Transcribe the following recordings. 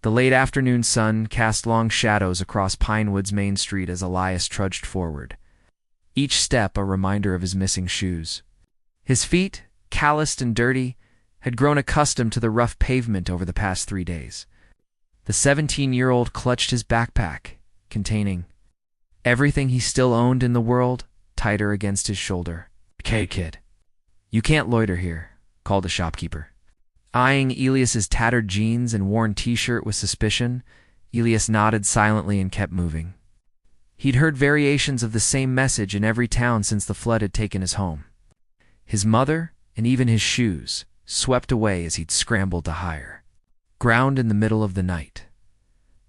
The late afternoon sun cast long shadows across Pinewood's main street as Elias trudged forward, each step a reminder of his missing shoes. His feet, calloused and dirty, had grown accustomed to the rough pavement over the past 3 days. The 17-year-old clutched his backpack, containing everything he still owned in the world, tighter against his shoulder. "Okay, kid. You can't loiter here," called the shopkeeper. Eyeing Elias's tattered jeans and worn t-shirt with suspicion, Elias nodded silently and kept moving. He'd heard variations of the same message in every town since the flood had taken his home. His mother, and even his shoes, swept away as he'd scrambled to higher ground in the middle of the night.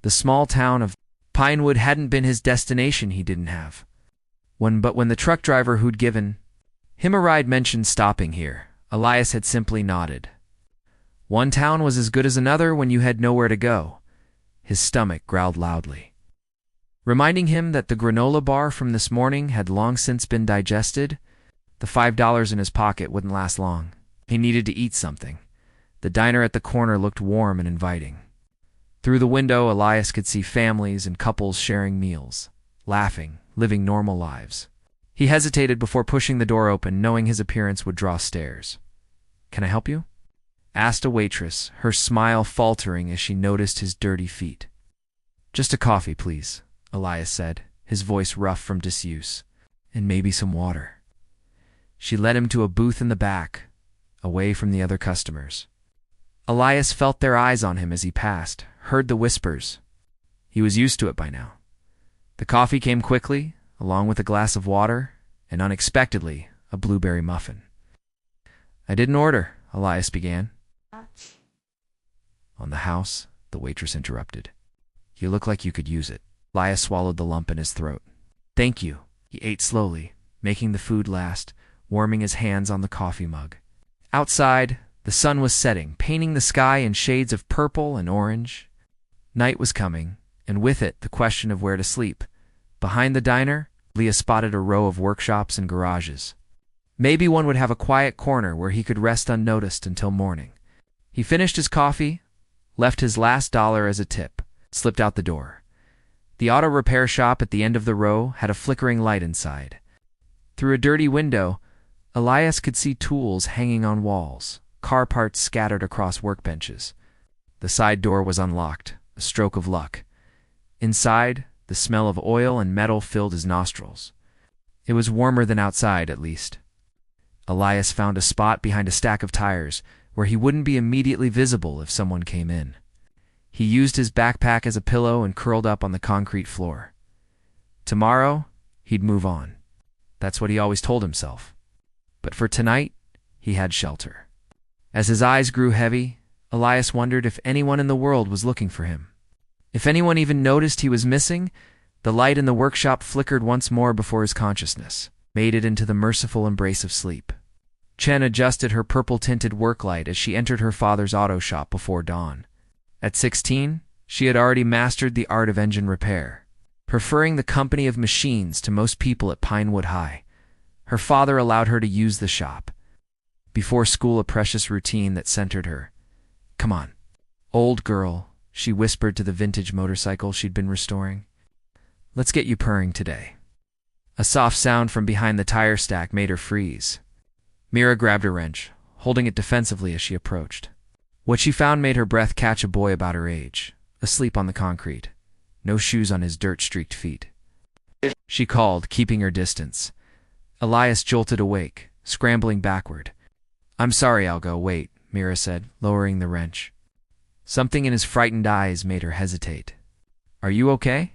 The small town of Pinewood hadn't been his destination. He didn't have. But when the truck driver who'd given him a ride mentioned stopping here, Elias had simply nodded. One town was as good as another when you had nowhere to go. His stomach growled loudly, reminding him that the granola bar from this morning had long since been digested. The $5 in his pocket wouldn't last long. He needed to eat something. The diner at the corner looked warm and inviting. Through the window, Elias could see families and couples sharing meals, laughing, living normal lives. He hesitated before pushing the door open, knowing his appearance would draw stares. "Can I help you?" asked a waitress, her smile faltering as she noticed his dirty feet. "Just a coffee, please," Elias said, his voice rough from disuse. "And maybe some water." She led him to a booth in the back, away from the other customers. Elias felt their eyes on him as he passed, heard the whispers. He was used to it by now. The coffee came quickly, along with a glass of water, and unexpectedly, a blueberry muffin. "I didn't order," Elias began. "On the house," the waitress interrupted. "You look like you could use it." Elias swallowed the lump in his throat. "Thank you." He ate slowly, making the food last, warming his hands on the coffee mug. Outside, the sun was setting, painting the sky in shades of purple and orange. Night was coming, and with it the question of where to sleep. Behind the diner, Leah spotted a row of workshops and garages. Maybe one would have a quiet corner where he could rest unnoticed until morning. He finished his coffee, left his last dollar as a tip, slipped out the door. The auto repair shop at the end of the row had a flickering light inside. Through a dirty window, Elias could see tools hanging on walls, car parts scattered across workbenches. The side door was unlocked, a stroke of luck. Inside, the smell of oil and metal filled his nostrils. It was warmer than outside, at least. Elias found a spot behind a stack of tires where he wouldn't be immediately visible if someone came in. He used his backpack as a pillow and curled up on the concrete floor. Tomorrow, he'd move on. That's what he always told himself. But for tonight, he had shelter. As his eyes grew heavy, Elias wondered if anyone in the world was looking for him. If anyone even noticed he was missing, the light in the workshop flickered once more before his consciousness, made it into the merciful embrace of sleep. Chen adjusted her purple-tinted work light as she entered her father's auto shop before dawn. At 16, she had already mastered the art of engine repair, preferring the company of machines to most people at Pinewood High. Her father allowed her to use the shop. Before school, a precious routine that centered her. "Come on, old girl," she whispered to the vintage motorcycle she'd been restoring. "Let's get you purring today." A soft sound from behind the tire stack made her freeze. Mira grabbed a wrench, holding it defensively as she approached. What she found made her breath catch a boy about her age, asleep on the concrete, no shoes on his dirt-streaked feet. She called, keeping her distance. Elias jolted awake, scrambling backward. "I'm sorry, Algo, wait," Mira said, lowering the wrench. Something in his frightened eyes made her hesitate. "Are you okay?"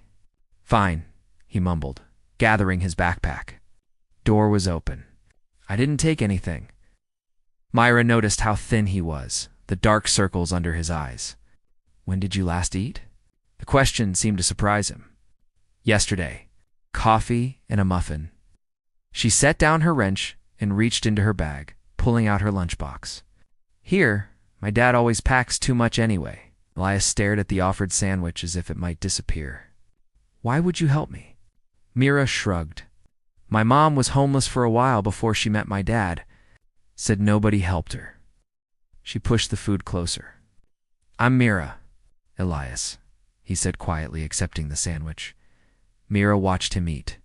"Fine," he mumbled, gathering his backpack. Door was open. "I didn't take anything." Myra noticed how thin he was, the dark circles under his eyes. "When did you last eat?" The question seemed to surprise him. "Yesterday. Coffee and a muffin." She set down her wrench and reached into her bag, pulling out her lunchbox. "Here, my dad always packs too much anyway." Elias stared at the offered sandwich as if it might disappear. "Why would you help me?" Mira shrugged. "My mom was homeless for a while before she met my dad. Said nobody helped her." She pushed the food closer. "I'm Mira, Elias, he said quietly, accepting the sandwich. Mira watched him eat,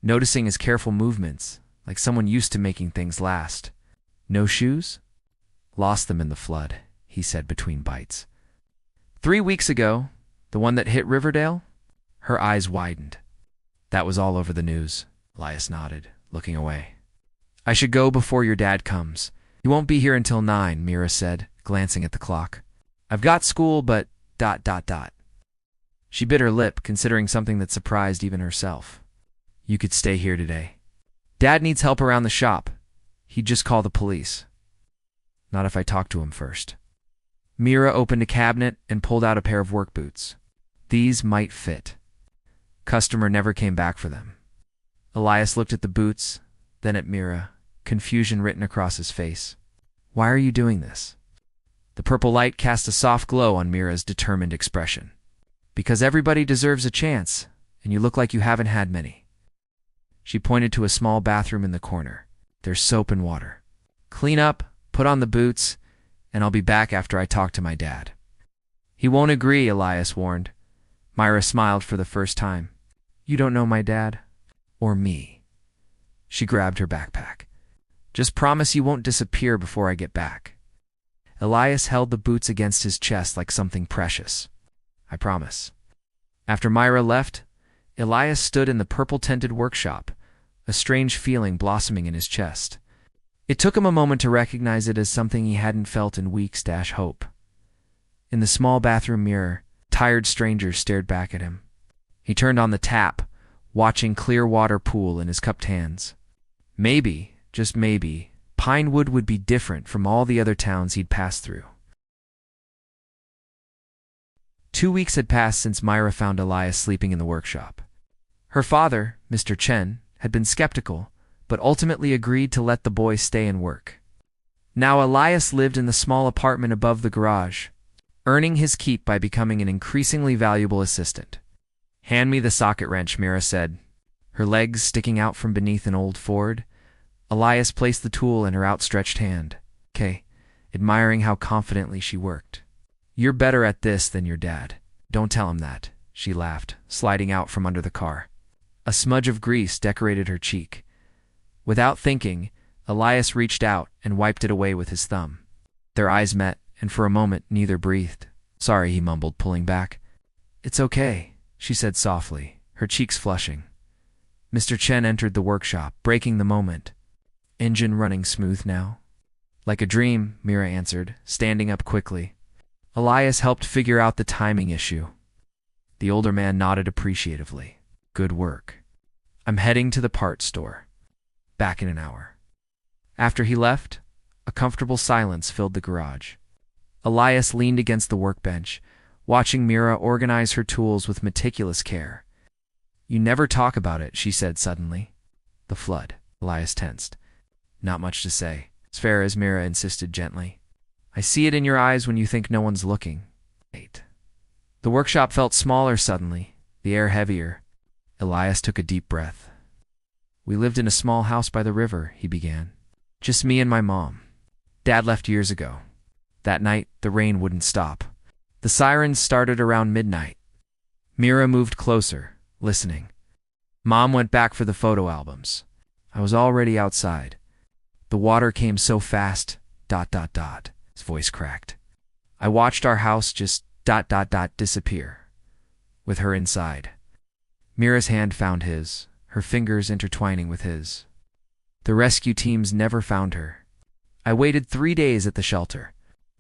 noticing his careful movements, like someone used to making things last. No shoes? Lost them in the flood, he said between bites. 3 weeks ago, the one that hit Riverdale? Her eyes widened. That was all over the news. Elias nodded, looking away. I should go before your dad comes. He won't be here until 9, Mira said, glancing at the clock. I've got school, but ... She bit her lip, considering something that surprised even herself. You could stay here today. Dad needs help around the shop. He'd just call the police. Not if I talk to him first. Mira opened a cabinet and pulled out a pair of work boots. These might fit. Customer never came back for them. Elias looked at the boots, then at Mira, confusion written across his face. Why are you doing this? The purple light cast a soft glow on Mira's determined expression. Because everybody deserves a chance, and you look like you haven't had many. She pointed to a small bathroom in the corner. There's soap and water. Clean up, put on the boots, and I'll be back after I talk to my dad. He won't agree, Elias warned. Myra smiled for the first time. You don't know my dad? Or me. She grabbed her backpack. Just promise you won't disappear before I get back. Elias held the boots against his chest like something precious. I promise. After Myra left, Elias stood in the purple-tinted workshop, a strange feeling blossoming in his chest. It took him a moment to recognize it as something he hadn't felt in weeks. Hope. In the small bathroom mirror, tired strangers stared back at him. He turned on the tap, watching clear water pool in his cupped hands. Maybe, just maybe, Pinewood would be different from all the other towns he'd passed through. 2 weeks had passed since Myra found Elias sleeping in the workshop. Her father, Mr. Chen, had been skeptical, but ultimately agreed to let the boy stay and work. Now Elias lived in the small apartment above the garage, earning his keep by becoming an increasingly valuable assistant. Hand me the socket wrench, Mira said. Her legs sticking out from beneath an old Ford, Elias placed the tool in her outstretched hand. "'Kay," admiring how confidently she worked. "You're better at this than your dad. Don't tell him that," she laughed, sliding out from under the car. A smudge of grease decorated her cheek. Without thinking, Elias reached out and wiped it away with his thumb. Their eyes met, and for a moment neither breathed. "Sorry," he mumbled, pulling back. "It's okay," she said softly, her cheeks flushing. Mr. Chen entered the workshop, breaking the moment. "Engine running smooth now?" "Like a dream," Mira answered, standing up quickly. Elias helped figure out the timing issue. The older man nodded appreciatively. "Good work. I'm heading to the parts store. Back in an hour." After he left, a comfortable silence filled the garage. Elias leaned against the workbench, watching Mira organize her tools with meticulous care. "You never talk about it," she said suddenly. "The flood." Elias tensed. "Not much to say. As fair as," Mira insisted gently. "I see it in your eyes when you think no one's looking." 8. The workshop felt smaller suddenly, the air heavier. Elias took a deep breath. "We lived in a small house by the river," he began. "Just me and my mom. Dad left years ago. That night, the rain wouldn't stop. The sirens started around midnight." Mira moved closer, listening. "Mom went back for the photo albums. I was already outside. The water came so fast, ... His voice cracked. "I watched our house just ... disappear. With her inside." Mira's hand found his, her fingers intertwining with his. "The rescue teams never found her. I waited 3 days at the shelter.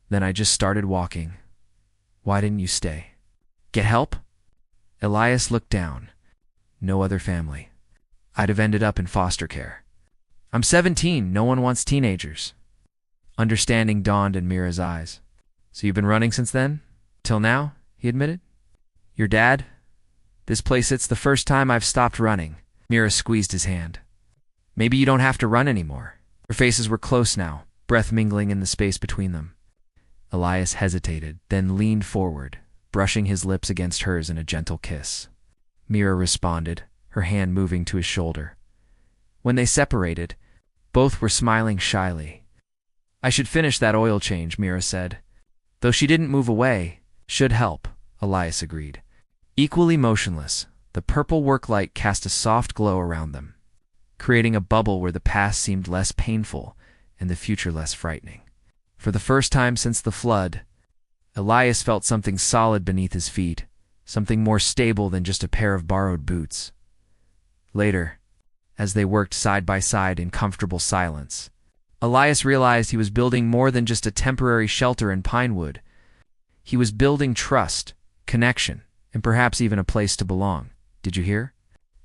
Then I just started walking." "Why didn't you stay? Get help?" Elias looked down. "No other family. I'd have ended up in foster care. I'm 17, no one wants teenagers." Understanding dawned in Mira's eyes. "So you've been running since then? Till now?" he admitted. "Your dad? This place, it's the first time I've stopped running." Mira squeezed his hand. "Maybe you don't have to run anymore." Their faces were close now, breath mingling in the space between them. Elias hesitated, then leaned forward, brushing his lips against hers in a gentle kiss. Mira responded, her hand moving to his shoulder. When they separated, both were smiling shyly. "I should finish that oil change," Mira said. Though she didn't move away, "should help." Elias agreed. Equally motionless, the purple work light cast a soft glow around them, creating a bubble where the past seemed less painful and the future less frightening. For the first time since the flood, Elias felt something solid beneath his feet, something more stable than just a pair of borrowed boots. Later, as they worked side by side in comfortable silence, Elias realized he was building more than just a temporary shelter in Pinewood. He was building trust, connection, and perhaps even a place to belong. Did you hear?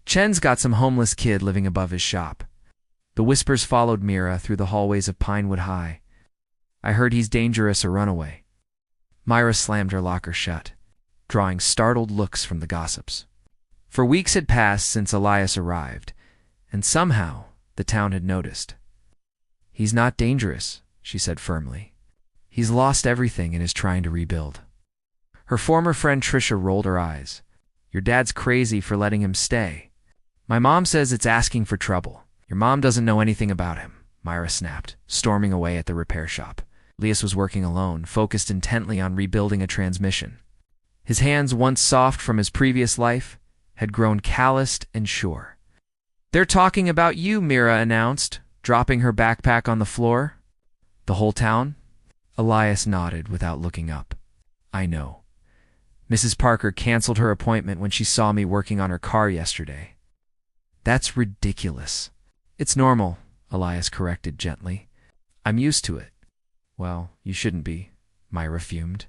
Chen's got some homeless kid living above his shop. The whispers followed Mira through the hallways of Pinewood High. I heard he's dangerous, a runaway. Myra slammed her locker shut, drawing startled looks from the gossips. For weeks had passed since Elias arrived, and somehow the town had noticed. He's not dangerous, she said firmly. He's lost everything and is trying to rebuild. Her former friend Trisha rolled her eyes. Your dad's crazy for letting him stay. My mom says it's asking for trouble. Your mom doesn't know anything about him, Myra snapped, storming away at the repair shop. Elias was working alone, focused intently on rebuilding a transmission. His hands, once soft from his previous life, had grown calloused and sure. They're talking about you, Mira announced, dropping her backpack on the floor. The whole town? Elias nodded without looking up. I know. Mrs. Parker canceled her appointment when she saw me working on her car yesterday. That's ridiculous. It's normal, Elias corrected gently. I'm used to it. Well, you shouldn't be, Myra fumed.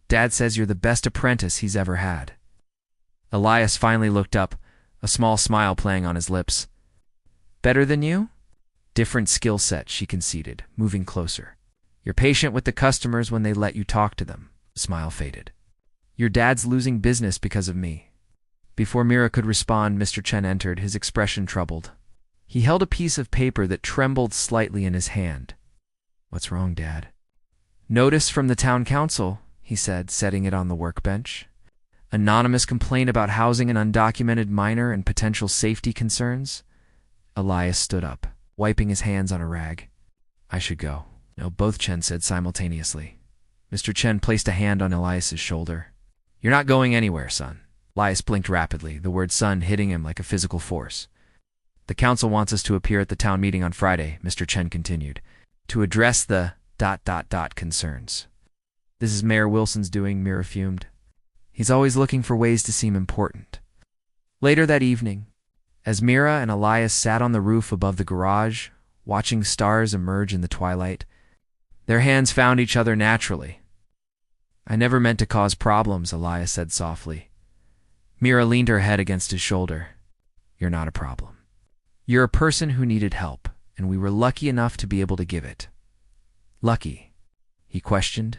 Dad says you're the best apprentice he's ever had. Elias finally looked up, a small smile playing on his lips. Better than you? Different skill set, she conceded, moving closer. You're patient with the customers when they let you talk to them. The smile faded. Your dad's losing business because of me. Before Mira could respond, Mr. Chen entered, his expression troubled. He held a piece of paper that trembled slightly in his hand. What's wrong, Dad? Notice from the town council, he said, setting it on the workbench. Anonymous complaint about housing an undocumented minor and potential safety concerns. Elias stood up, wiping his hands on a rag. I should go. No, both Chen said simultaneously. Mr. Chen placed a hand on Elias's shoulder. You're not going anywhere, son. Elias blinked rapidly, the word son hitting him like a physical force. The council wants us to appear at the town meeting on Friday, Mr. Chen continued, to address the ... concerns. This is Mayor Wilson's doing, Mira fumed. He's always looking for ways to seem important. Later that evening, as Mira and Elias sat on the roof above the garage, watching stars emerge in the twilight, their hands found each other naturally. I never meant to cause problems, Elias said softly. Mira leaned her head against his shoulder. You're not a problem. You're a person who needed help, and we were lucky enough to be able to give it. Lucky? He questioned.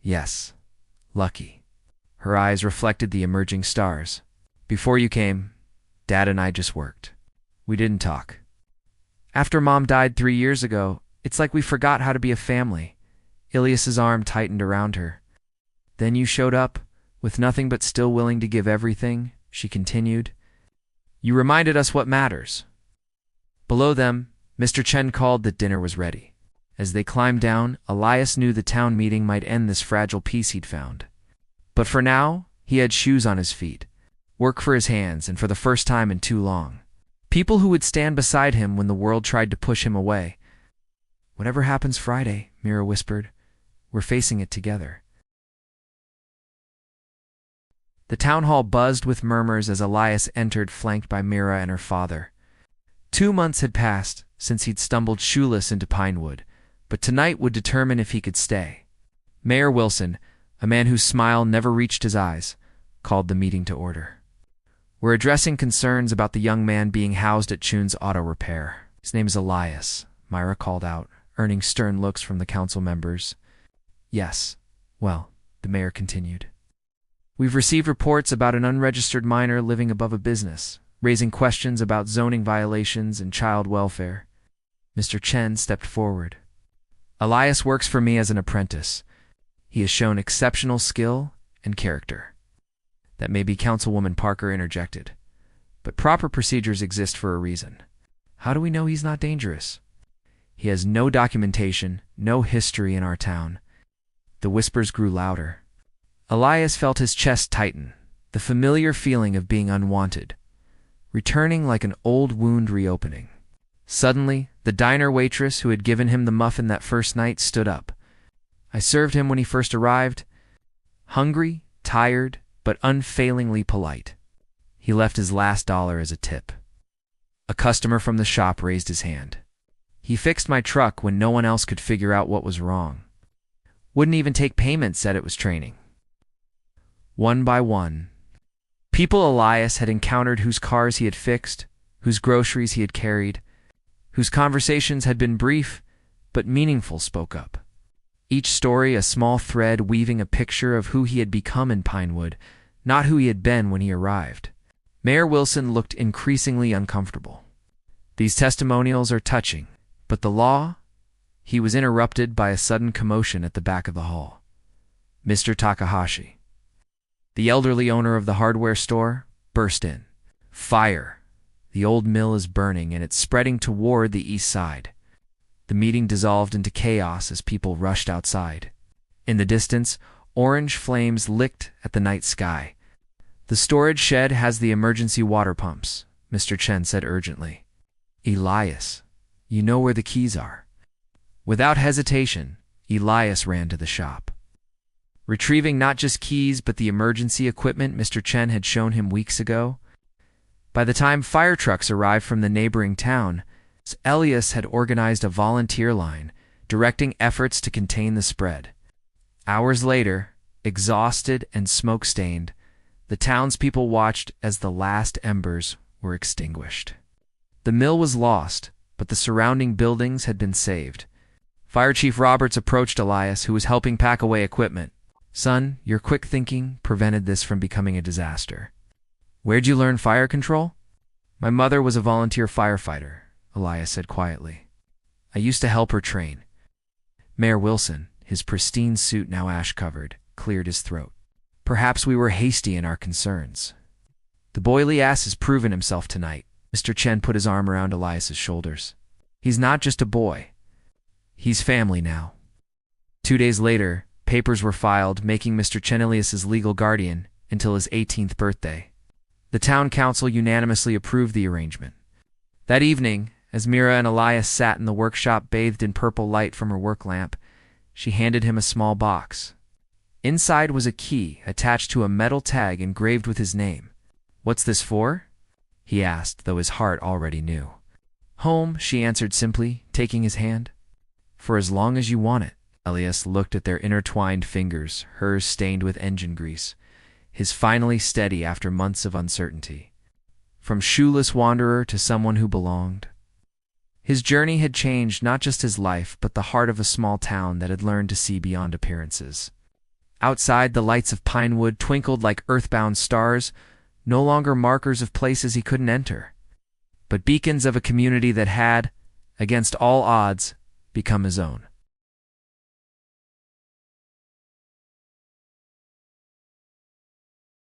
Yes, lucky. Her eyes reflected the emerging stars. Before you came, Dad and I just worked. We didn't talk. After Mom died 3 years ago, it's like we forgot how to be a family. Ilias's arm tightened around her. Then you showed up, with nothing but still willing to give everything, she continued. You reminded us what matters. Below them, Mr. Chen called that dinner was ready. As they climbed down, Elias knew the town meeting might end this fragile peace he'd found. But for now, he had shoes on his feet, work for his hands, and for the first time in too long, people who would stand beside him when the world tried to push him away. Whatever happens Friday, Mira whispered, we're facing it together. The town hall buzzed with murmurs as Elias entered, flanked by Mira and her father. 2 months had passed since he'd stumbled shoeless into Pinewood, but tonight would determine if he could stay. Mayor Wilson, a man whose smile never reached his eyes, called the meeting to order. We're addressing concerns about the young man being housed at Chun's Auto Repair. His name is Elias, Myra called out, earning stern looks from the council members. Yes, well, the mayor continued. We've received reports about an unregistered minor living above a business, raising questions about zoning violations and child welfare. Mr. Chen stepped forward. Elias works for me as an apprentice. He has shown exceptional skill and character. That may be Councilwoman Parker interjected, but proper procedures exist for a reason. How do we know he's not dangerous? He has no documentation, no history in our town. The whispers grew louder. Elias felt his chest tighten, the familiar feeling of being unwanted, returning like an old wound reopening. Suddenly, the diner waitress who had given him the muffin that first night stood up. I served him when he first arrived. Hungry, tired, but unfailingly polite. He left his last dollar as a tip. A customer from the shop raised his hand. He fixed my truck when no one else could figure out what was wrong. Wouldn't even take payment, said it was training. One by one, people Elias had encountered whose cars he had fixed, whose groceries he had carried, whose conversations had been brief but meaningful spoke up. Each story a small thread weaving a picture of who he had become in Pinewood, not who he had been when he arrived. Mayor Wilson looked increasingly uncomfortable. These testimonials are touching, but the law? He was interrupted by a sudden commotion at the back of the hall. Mr. Takahashi, the elderly owner of the hardware store, burst in. Fire! The old mill is burning and it's spreading toward the east side. The meeting dissolved into chaos as people rushed outside. In the distance, orange flames licked at the night sky. The storage shed has the emergency water pumps, Mr. Chen said urgently. Elias, you know where the keys are. Without hesitation, Elias ran to the shop. Retrieving not just keys but the emergency equipment Mr. Chen had shown him weeks ago. By the time fire trucks arrived from the neighboring town, Elias had organized a volunteer line, directing efforts to contain the spread. Hours later, exhausted and smoke-stained, the townspeople watched as the last embers were extinguished. The mill was lost, but the surrounding buildings had been saved. Fire Chief Roberts approached Elias, who was helping pack away equipment. Son, your quick thinking prevented this from becoming a disaster. Where'd you learn fire control? My mother was a volunteer firefighter, Elias said quietly. I used to help her train. Mayor Wilson, his pristine suit now ash-covered, cleared his throat. Perhaps we were hasty in our concerns. The boily ass has proven himself tonight. Mr. Chen put his arm around Elias's shoulders. He's not just a boy. He's family now. 2 days later, papers were filed making Mr. Chen Elias's legal guardian until his 18th birthday. The town council unanimously approved the arrangement. That evening, as Mira and Elias sat in the workshop bathed in purple light from her work lamp, she handed him a small box. Inside was a key attached to a metal tag engraved with his name. What's this for? He asked, though his heart already knew. Home, she answered simply, taking his hand. For as long as you want it. Elias looked at their intertwined fingers, hers stained with engine grease, his finally steady after months of uncertainty. From shoeless wanderer to someone who belonged. His journey had changed not just his life, but the heart of a small town that had learned to see beyond appearances. Outside, the lights of Pinewood twinkled like earthbound stars, no longer markers of places he couldn't enter, but beacons of a community that had, against all odds, become his own.